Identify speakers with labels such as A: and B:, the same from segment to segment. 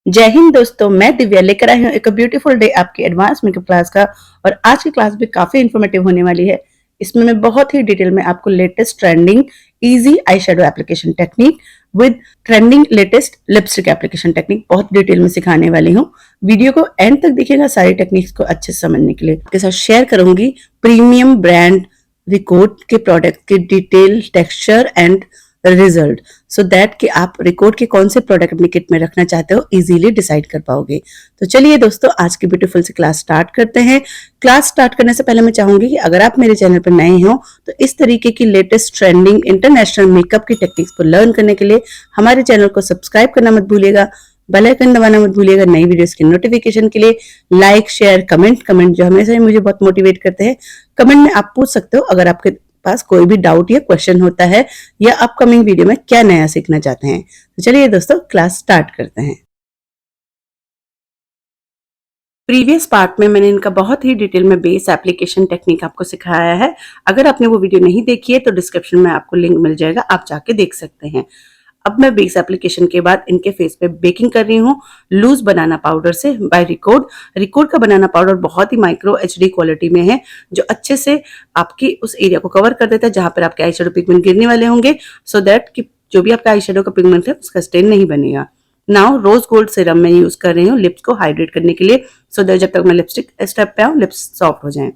A: जय हिंद दोस्तों, मैं दिव्या लेकर आई हूँ एक ब्यूटीफुल डे आपकी एडवांस मेकअप क्लास का। और आज की क्लास भी काफी इंफॉर्मेटिव होने वाली है। इसमें मैं बहुत ही डिटेल में आपको latest trending easy eye shadow application technique with trending latest lipstick application technique बहुत डिटेल में सिखाने वाली हूँ। वीडियो को एंड तक देखिएगा सारी टेक्निक्स को अच्छे से समझने के लिए। आपके साथ शेयर करूंगी प्रीमियम ब्रांड रिकॉर्ड के प्रोडक्ट के detail texture and result, so that कि आप रिकॉर्ड के कौन से प्रोडक्ट अपनी किट में रखना चाहते हो इजीली डिसाइड कर पाओगे। तो चलिए दोस्तों, आज की ब्यूटीफुल सी क्लास स्टार्ट करते हैं। क्लास स्टार्ट करने से पहले मैं चाहूंगी कि अगर आप मेरे चैनल पर नए हो तो इस तरीके की लेटेस्ट ट्रेंडिंग इंटरनेशनल मेकअप की टेक्निक्स को लर्न करने के लिए हमारे चैनल को सब्सक्राइब करना मत भूलिएगा, बेल आइकन दबाना मत भूलिएगा नई वीडियोस की नोटिफिकेशन के लिए। लाइक शेयर कमेंट जो हमेशा ही मुझे बहुत मोटिवेट करते हैं। कमेंट में आप पूछ सकते हो अगर आपके पास कोई भी डाउट या क्वेश्चन होता है या अपकमिंग वीडियो में क्या नया सीखना चाहते हैं। तो चलिए दोस्तों, क्लास स्टार्ट करते हैं। प्रीवियस पार्ट में मैंने इनका बहुत ही डिटेल में बेस एप्लीकेशन टेक्निक आपको सिखाया है। अगर आपने वो वीडियो नहीं देखी है तो डिस्क्रिप्शन में आपको लिंक मिल जाएगा, आप जाके देख सकते हैं। अब मैं बेस एप्लीकेशन के बाद इनके फेस पे बेकिंग कर रही हूँ लूज बनाना पाउडर से बाय रिकॉर्ड का बनाना पाउडर बहुत ही माइक्रो एचडी क्वालिटी में है, जो अच्छे से आपकी उस एरिया को कवर कर देता है जहां पर आपके आई शेडो पिगमेंट गिरने वाले होंगे, सो दैट कि जो भी आपका आई शेडो का पिगमेंट है उसका स्टेन नहीं बनेगा। नाउ रोज गोल्ड सिरम मैं यूज कर रही हूँ लिप्स को हाइड्रेट करने के लिए, सो दैट जब तक मैं लिपस्टिक स्टेप पे आऊँ लिप्स सॉफ्ट हो जाएं।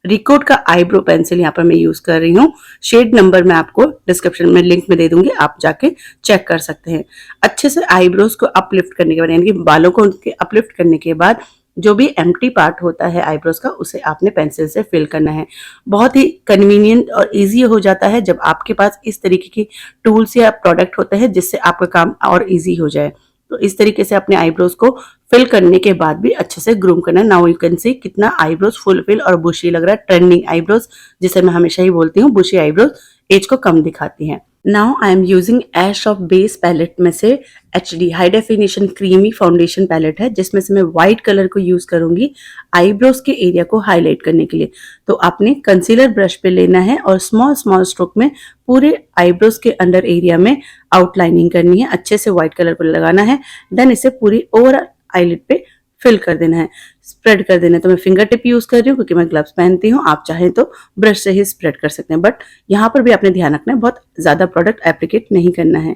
A: रिकॉर्ड का आईब्रो पेंसिल यहाँ पर मैं यूज कर रही हूँ। शेड नंबर मैं आपको डिस्क्रिप्शन में लिंक में दे दूंगी, आप जाके चेक कर सकते हैं। अच्छे से आईब्रोज को अपलिफ्ट करने के बाद यानी कि बालों को उनके अपलिफ्ट करने के बाद जो भी एम्प्टी पार्ट होता है आईब्रोज का उसे आपने पेंसिल से फिल करना है। बहुत ही कन्वीनियंट और इजी हो जाता है जब आपके पास इस तरीके की टूल्स या प्रोडक्ट होते हैं जिससे आपका काम और इजी हो जाए। तो इस तरीके से अपने आईब्रोज को फिल करने के बाद भी अच्छे से ग्रूम करना है। नाउ यू कैन सी कितना आईब्रोज फुल और बुशी लग रहा है। ट्रेंडिंग आईब्रोज जिसे मैं हमेशा ही बोलती हूँ बुशी आईब्रोज एज को कम दिखाती हैं। Now I am using ash of base palette में से HD high definition creamy foundation palette है, जिसमें से मैं व्हाइट कलर को यूज करूंगी आईब्रोज के एरिया को हाईलाइट करने के लिए। तो आपने कंसीलर ब्रश पे लेना है और स्मॉल स्ट्रोक में पूरे आईब्रोज के अंडर एरिया में आउटलाइनिंग करनी है। अच्छे से व्हाइट कलर को लगाना है, देन इसे पूरी ओवर आईलिड पे फिल कर देना है, स्प्रेड कर देना है। तो मैं फिंगर टिप यूज कर रही हूँ क्योंकि मैं ग्लव्स पहनती हूँ, आप चाहें तो ब्रश से ही स्प्रेड कर सकते हैं, बट यहाँ पर भी आपने ध्यान रखना है बहुत ज्यादा प्रोडक्ट एप्लीकेट नहीं करना है।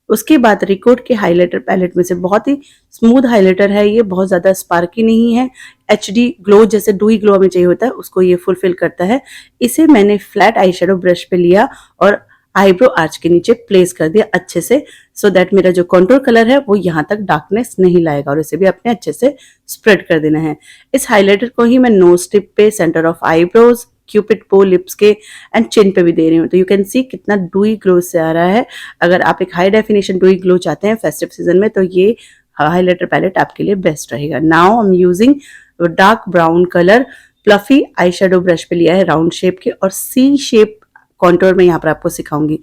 A: उसके बाद रिकॉर्ड के हाइलाइटर पैलेट में से बहुत ही स्मूथ हाइलाइटर है ये, बहुत ज्यादा स्पार्की नहीं है, HD ग्लो जैसे डूई ग्लो हमें चाहिए होता है उसको ये फुलफिल करता है। इसे मैंने फ्लैट आई शेडो ब्रश पे लिया और आईब्रो आर्च के नीचे प्लेस कर दिया अच्छे से, सो दैट मेरा जो कॉन्टूर कलर है वो यहाँ तक डार्कनेस नहीं लाएगा और इसे भी अपने अच्छे से स्प्रेड कर देना है। इस हाइलाइटर को ही मैं नोज टिप पे, सेंटर ऑफ आईब्रोज, क्यूपिड बो, लिप्स के एंड चिन पे भी दे रही हूँ। तो यू कैन सी कितना डूई ग्लो से आ रहा है। अगर आप एक हाई डेफिनेशन डूई ग्लो चाहते हैं फेस्टिव सीजन में तो ये हाइलाइटर पैलेट आपके लिए बेस्ट रहेगा। Now I am using dark brown colour fluffy eye shadow brush पे लिया है राउंड शेप के और सी शेप कॉन्टोर में यहाँ पर आपको सिखाऊंगी।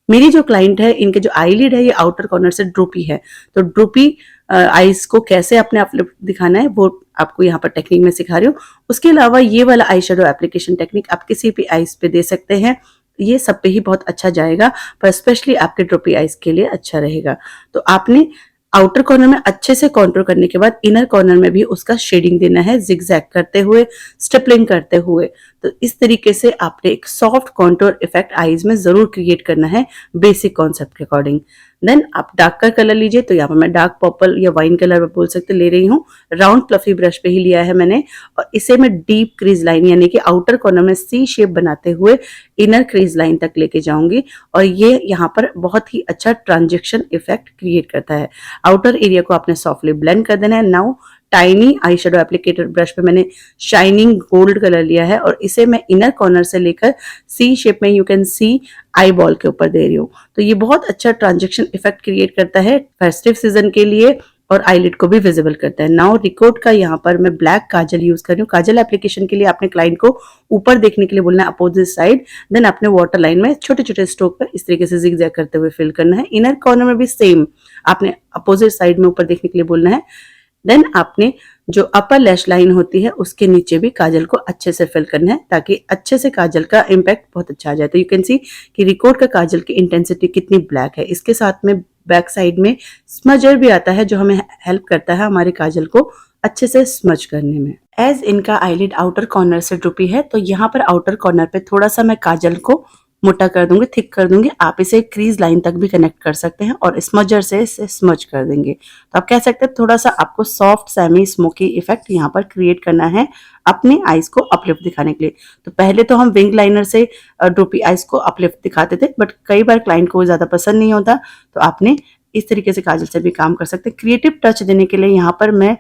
A: मेरी जो क्लाइंट है इनके जो आईलिड है ये आउटर कॉर्नर से ड्रूपी है, तो ड्रूपी आईज को कैसे अपने अपलिफ्ट दिखाना है वो आपको यहाँ पर टेक्निक में सिखा रही हूँ। उसके अलावा ये वाला आई शेडो एप्लीकेशन टेक्निक आप किसी भी आईज पे दे सकते हैं, ये सब पे ही बहुत अच्छा जाएगा, पर स्पेशली आपके ड्रूपी आईज के लिए अच्छा रहेगा। तो आपने आउटर कॉर्नर में अच्छे से कॉन्टूर करने के बाद इनर कॉर्नर में भी उसका शेडिंग देना है, जिगजैग करते हुए, स्टिपलिंग करते हुए। तो इस तरीके से आपने एक सॉफ्ट कॉन्टूर इफेक्ट आईज में जरूर क्रिएट करना है बेसिक कॉन्सेप्ट के अकॉर्डिंग। देन आप डार्क कलर लीजिए, तो यहाँ पर मैं डार्क पर्पल या वाइन कलर बोल सकते ले रही हूँ। राउंड फ्लफी ब्रश पे ही लिया है मैंने और इसे मैं डीप क्रीज लाइन यानी कि आउटर कॉर्नर में सी शेप बनाते हुए इनर क्रीज लाइन तक लेके जाऊंगी और ये यहाँ पर बहुत ही अच्छा ट्रांजेक्शन इफेक्ट क्रिएट करता है। आउटर एरिया को आपने सॉफ्टली ब्लेंड कर देना है। Now tiny eye shadow applicator brush पे मैंने शाइनिंग गोल्ड कलर लिया है और इसे मैं इनर कॉर्नर से लेकर सी शेप में you can see eye ball के ऊपर दे रही हूँ। तो ये बहुत अच्छा ट्रांजेक्शन इफेक्ट क्रिएट करता है फेस्टिव सीजन के लिए और आईलिड को भी विजिबल करता है। नाउ रिकॉर्ड का यहाँ पर मैं ब्लैक काजल यूज कर रही हूँ। काजल एप्लीकेशन के लिए आपने क्लाइंट को ऊपर देखने के लिए बोलना है अपोजिट साइड, देन अपने वाटर लाइन में छोटे छोटे स्ट्रोक पर इस तरीके से जिगजैग करते हुए फिल करना है। इनर कॉर्नर में भी सेम आपने अपोजिट साइड में ऊपर देखने के लिए बोलना है। देन आपने जो अपर लैश लाइन होती है उसके नीचे भी काजल को अच्छे से फिल करना है ताकि अच्छे से काजल का इम्पैक्ट बहुत अच्छा आ जाए। तो यू कैन सी कि रिकॉर्ड का काजल की इंटेंसिटी कितनी ब्लैक है। इसके साथ में बैक साइड में स्मजर भी आता है जो हमें हेल्प करता है हमारे काजल को अच्छे से स्मज करने में। एज इनका आईलिड आउटर कॉर्नर से ड्रूपी है तो यहाँ पर आउटर कॉर्नर पे थोड़ा सा मैं काजल को मोटा कर दूंगी, थिक कर दूंगी। आप इसे क्रीज लाइन तक भी कनेक्ट कर सकते हैं और स्मजर से इसे स्मज कर देंगे। तो आप कह सकते हैं थोड़ा सा आपको सॉफ्ट सेमी स्मोकी इफेक्ट यहाँ पर क्रिएट करना है अपने आईज को अपलिफ्ट दिखाने के लिए। तो पहले तो हम विंग लाइनर से ड्रूपी आईज को अपलिफ्ट दिखाते थे, बट कई बार क्लाइंट को ज्यादा पसंद नहीं होता, तो आपने इस तरीके से काजल से भी काम कर सकते हैं। क्रिएटिव टच देने के लिए यहाँ पर मैं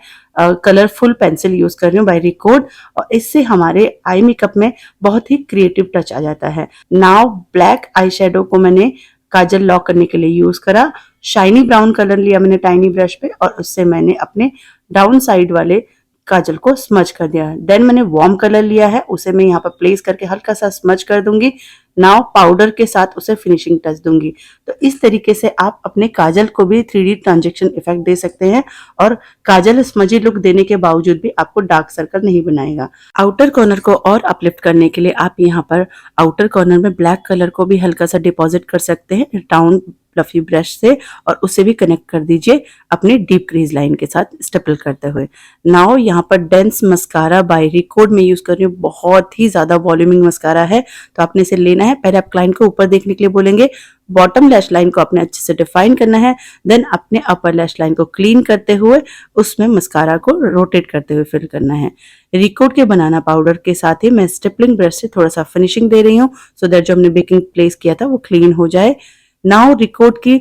A: कलरफुल पेंसिल यूज कर रही हूँ बाय रिकॉर्ड, और इससे हमारे आई मेकअप में बहुत ही क्रिएटिव टच आ जाता है। नाउ ब्लैक आई शेडो को मैंने काजल लॉक करने के लिए यूज करा। शाइनी ब्राउन कलर लिया मैंने टाइनी ब्रश पे और उससे मैंने अपने डाउन साइड वाले काजल को स्मज कर दिया। देन मैंने वार्म कलर लिया है, उसे मैं यहाँ पर प्लेस करके हल्का सा स्मज कर दूंगी। नाउ पाउडर के साथ उसे फिनिशिंग टच दूंगी। तो इस तरीके से आप अपने काजल को भी 3D ट्रांजेक्शन इफेक्ट दे सकते हैं और काजल स्मजी लुक देने के बावजूद भी आपको डार्क सर्कल नहीं बनाएगा। आउटर कॉर्नर को और अपलिफ्ट करने के लिए आप यहाँ पर आउटर कॉर्नर में ब्लैक कलर को भी हल्का सा डिपॉजिट कर सकते हैं राउंड फ्लफी ब्रश से, और उसे भी कनेक्ट कर दीजिए अपने डीप क्रीज लाइन के साथ स्टेपल करते हुए। नाउ यहाँ पर डेंस मस्कारा बाय रिकॉर्ड में यूज कर रही हूँ। बहुत ही ज्यादा वॉल्यूमिंग मस्कारा है, तो आपने इसे लेना है। पहले आप क्लाइंट को ऊपर देखने के लिए बोलेंगे, बॉटम लैश लाइन को आपने अच्छे से डिफाइन करना है, देन अपने अपर लैश लाइन को क्लीन करते हुए उसमें मस्कारा को रोटेट करते हुए फिल करना है। रिकॉर्ड के बनाना पाउडर के साथ ही मैं स्टेपलिंग ब्रश से थोड़ा सा फिनिशिंग दे रही हूँ, सो दैट जो हमने बेकिंग प्लेस किया था वो क्लीन हो जाए। नाउ रिकॉर्ड की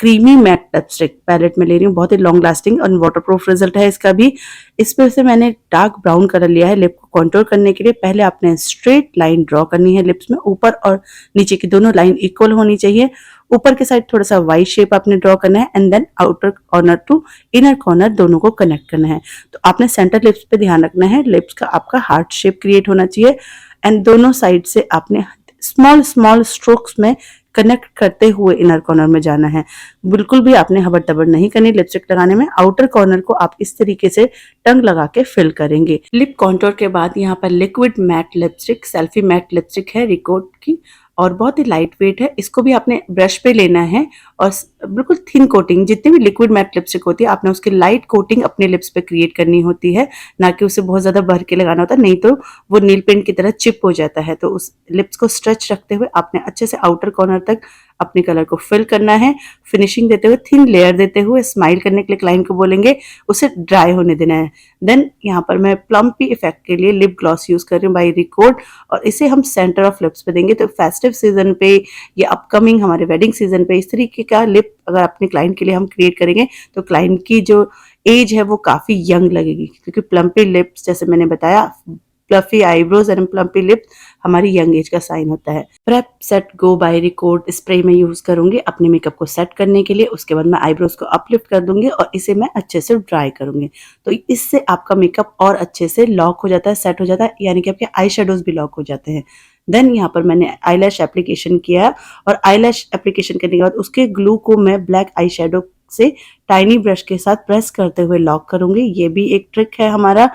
A: क्रीमी मैट लिपस्टिक पैलेट में ले रही हूँ, बहुत ही लॉन्ग लास्टिंग और वाटरप्रूफ रिजल्ट है इसका भी। इस पर से मैंने डार्क ब्राउन कलर लिया है लिप को कंटूर करने के लिए। पहले आपने स्ट्रेट लाइन ड्रॉ करनी है लिप्स में, ऊपर और नीचे की दोनों लाइन इक्वल होनी चाहिए। ऊपर के साइड थोड़ा सा वाई शेप आपने ड्रॉ करना है and then outer corner to inner corner दोनों को कनेक्ट करना है। तो आपने सेंटर लिप्स पे ध्यान रखना है, लिप्स का आपका हार्ट शेप क्रिएट होना चाहिए एंड दोनों साइड से आपने स्मॉल स्मॉल स्ट्रोक्स में कनेक्ट करते हुए इनर कॉर्नर में जाना है। बिल्कुल भी आपने हबड़ तबड़ नहीं करनी लिपस्टिक लगाने में। आउटर कॉर्नर को आप इस तरीके से टंग लगा के फिल करेंगे। लिप कॉन्टोर के बाद यहाँ पर liquid matte lipstick, selfie matte lipstick है रिकॉर्ड की और बहुत ही लाइट वेट है। इसको भी आपने ब्रश पे लेना है और बिल्कुल थिन कोटिंग, जितनी भी लिक्विड मैट लिपस्टिक होती है आपने उसकी लाइट कोटिंग अपने लिप्स पे क्रिएट करनी होती है, ना कि उसे बहुत ज्यादा भर के लगाना होता है, नहीं तो वो नील पेंट की तरह चिप हो जाता है। तो उस लिप्स को स्ट्रेच रखते हुए आपने अच्छे से आउटर कॉर्नर तक अपने कलर को फिल करना है, फिनिशिंग देते हुए थिन लेयर देते हुए स्माइल करने के लिए क्लाइंट को बोलेंगे, उसे ड्राई होने देना है। देन यहाँ पर मैं प्लम्पी इफेक्ट के लिए लिप ग्लॉस यूज कर रही हूँ बाय रिकॉर्ड और इसे हम सेंटर ऑफ लिप्स पे देंगे। तो फेस्टिव सीजन पे या अपकमिंग हमारे वेडिंग सीजन पे इस तरीके का लिप अगर अपने क्लाइंट के लिए हम क्रिएट करेंगे तो क्लाइंट की जो एज है वो काफी यंग लगेगी, क्योंकि प्लम्पी लिप्स जैसे मैंने बताया, fluffy eyebrows and plumpy lip हमारी यंग एज का साइन होता है। Prep set go by record spray में यूज करूंगी अपने मेकअप को सेट करने के लिए। उसके बाद मैं आईब्रोज को अपलिफ्ट कर दूंगी और इसे मैं अच्छे से ड्राई करूंगी। तो इससे आपका मेकअप और अच्छे से लॉक हो जाता है, सेट हो जाता है, यानी कि आपके आई शेडोज भी लॉक हो जाते हैं। देन यहाँ पर मैंने आईलैश एप्लीकेशन किया और आईलैश एप्लीकेशन करने के बाद उसके ग्लू को मैं ब्लैक आई शेडो से टाइनी ब्रश के साथ प्रेस करते हुए लॉक करूंगी। ये भी एक ट्रिक है हमारा।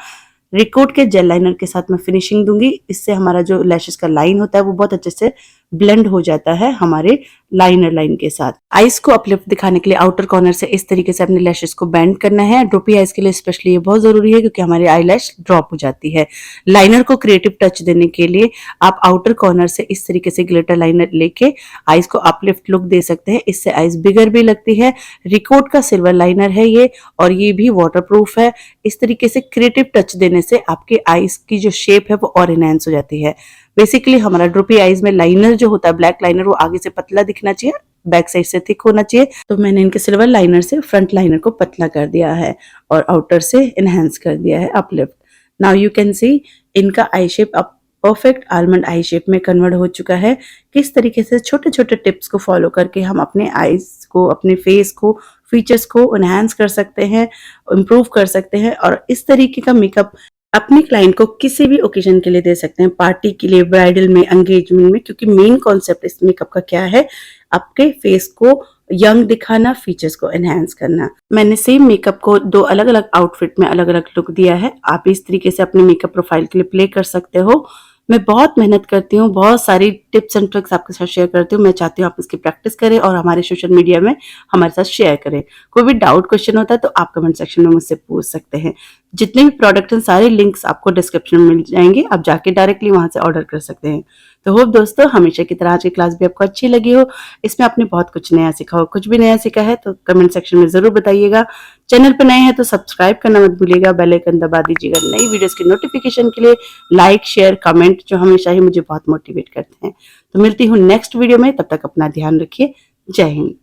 A: रिकॉर्ड के जेल लाइनर के साथ मैं फिनिशिंग दूंगी, इससे हमारा जो लैशेस का लाइन होता है वो बहुत अच्छे से ब्लेंड हो जाता है हमारे लाइनर लाइन के साथ। आईज को अपलिफ्ट दिखाने के लिए आउटर कॉर्नर से इस तरीके से अपने लैशेस को बेंड करना है। ड्रोपी आईज के लिए स्पेशली ये बहुत जरूरी है क्योंकि हमारी आई लैश ड्रॉप हो जाती है। लाइनर को क्रिएटिव टच देने के लिए आप आउटर कॉर्नर से इस तरीके से ग्लिटर लाइनर लेके आईज को अपलिफ्ट लुक दे सकते हैं, इससे आईज बिगर भी लगती है। रिकॉर्ड का सिल्वर लाइनर है ये और ये भी वाटरप्रूफ है। इस तरीके से क्रिएटिव टच देने से आपके आईज की जो शेप है वो और एनहांस हो जाती है। बेसिकली हमारा ड्रोपी आईज में लाइनर जो होता है ब्लैक लाइनर, वो आगे से पतला दिखना चाहिए, बैक साइड से थिक होना चाहिए। तो मैंने इनके सिल्वर लाइनर से फ्रंट लाइनर को पतला कर दिया है और आउटर से एनहांस कर दिया है uplift. Now you can see इनका आई शेप अब परफेक्ट आलमंड आई शेप में कन्वर्ट हो चुका है। किस तरीके से छोटे छोटे टिप्स को फॉलो करके हम अपने आईज को, अपने फेस को, फीचर्स को एनहांस कर सकते हैं, इम्प्रूव कर सकते हैं और इस तरीके का मेकअप अपने क्लाइंट को किसी भी ओकेजन के लिए दे सकते हैं, पार्टी के लिए, ब्राइडल में, एंगेजमेंट में, क्योंकि मेन कॉन्सेप्ट इस मेकअप का क्या है, आपके फेस को यंग दिखाना, फीचर्स को एनहांस करना। मैंने सेम मेकअप को दो अलग अलग आउटफिट में अलग अलग लुक दिया है। आप इस तरीके से अपने मेकअप प्रोफाइल के लिए प्ले कर सकते हो। मैं बहुत मेहनत करती हूँ, बहुत सारी टिप्स एंड ट्रिक्स आपके साथ शेयर करती हूँ। मैं चाहती हूँ आप इसकी प्रैक्टिस करें और हमारे सोशल मीडिया में हमारे साथ शेयर करें। कोई भी डाउट क्वेश्चन होता है तो आप कमेंट सेक्शन में मुझसे पूछ सकते हैं। जितने भी प्रोडक्ट हैं सारे लिंक्स आपको डिस्क्रिप्शन में मिल जाएंगे, आप जाके डायरेक्टली वहां से ऑर्डर कर सकते हैं। तो होप दोस्तों हमेशा की तरह आज की क्लास भी आपको अच्छी लगी हो, इसमें आपने बहुत कुछ नया सीखा हो। कुछ भी नया सीखा है तो कमेंट सेक्शन में जरूर बताइएगा। चैनल पर नए हैं तो सब्सक्राइब करना मत भूलिएगा, बेल आइकन दबा दीजिएगा नई वीडियोस की नोटिफिकेशन के लिए। लाइक शेयर कमेंट जो हमेशा ही मुझे बहुत मोटिवेट करते हैं। तो मिलती हूँ नेक्स्ट वीडियो में, तब तक अपना ध्यान रखिए। जय हिंद।